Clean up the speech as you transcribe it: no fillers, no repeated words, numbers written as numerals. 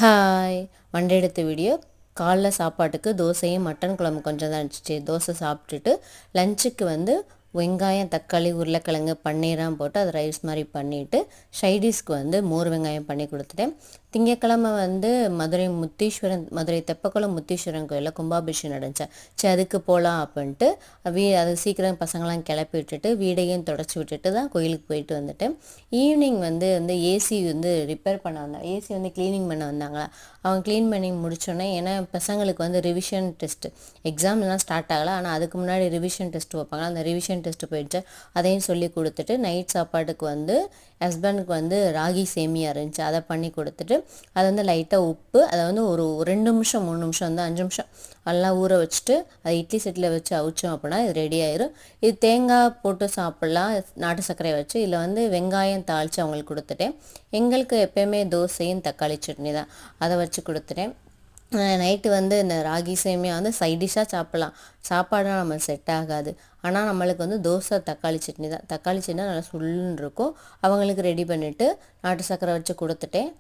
Hi Monday எடுத்த video. காலைல சாப்பாட்டுக்கு தோசையும் மட்டன் குழம்பு கொஞ்சம் தான் இருந்துச்சு. தோசை சாப்பிட்டுட்டு லஞ்சுக்கு வெங்காயம் தக்காளி உருளைக்கிழங்கு பன்னீராக போட்டு அது ரைஸ் மாதிரி பண்ணிவிட்டு சைடிஷ்க்கு மோர் வெங்காயம் பண்ணி கொடுத்துட்டேன். திங்கக்கிழமை மதுரை தெப்பக்குளம் முத்தீஸ்வரன் கோயிலில் கும்பாபிஷேகம் நடந்துச்சு. சரி அதுக்கு போகலாம் அப்படின்ட்டு அது சீக்கிரம் பசங்களாம் கிளப்பி விட்டுட்டு வீடையும் தொடச்சி விட்டுட்டு தான் கோயிலுக்கு போயிட்டு வந்துட்டேன். ஈவினிங் ஏசி ரிப்பேர் பண்ண வந்தாங்க. ஏசி க்ளீனிங் பண்ண வந்தாங்களா, அவங்க க்ளீன் பண்ணி முடிச்சோன்னே, ஏன்னா பசங்களுக்கு ரிவிஷன் டெஸ்ட் எக்ஸாம்லாம் ஸ்டார்ட் ஆகலை, ஆனால் அதுக்கு முன்னாடி ரிவிஷன் டெஸ்ட் வைப்பாங்க. அந்த ரிவிஷன் டெஸ்ட்டு போயிடுச்சு. அதையும் சொல்லி கொடுத்துட்டு நைட் சாப்பாட்டுக்கு ஹஸ்பண்டுக்கு ராகி சேமியா இருந்துச்சு, அதை பண்ணி கொடுத்துட்டு அதை லைட்டாக உப்பு அதை ஒரு 2 நிமிஷம் 3 நிமிஷம் 5 நிமிஷம் எல்லாம் ஊற வச்சுட்டு அதை இட்லி செட்டில் வச்சு அவிச்சோம் அப்படின்னா இது ரெடி ஆயிரும். இது தேங்காய் போட்டு சாப்பிட்லாம், நாட்டு சர்க்கரை வச்சு. இதில் வெங்காயம் தாளித்து அவங்களுக்கு கொடுத்துட்டேன். எங்களுக்கு எப்போயுமே தோசையும் தக்காளி சட்னி தான், அதை வச்சு கொடுத்துட்டேன். நைட்டு இந்த ராகி சேமியா சைடிஷாக சாப்பிட்லாம், சாப்பாடாக நம்ம செட் ஆகாது. ஆனால் நம்மளுக்கு தோசை தக்காளி சட்னி தான். தக்காளி சட்னி நல்லா சுள்ளுன்னு இருக்கும். அவங்களுக்கு ரெடி பண்ணிவிட்டு நாட்டு சர்க்கரை வச்சு கொடுத்துட்டேன்.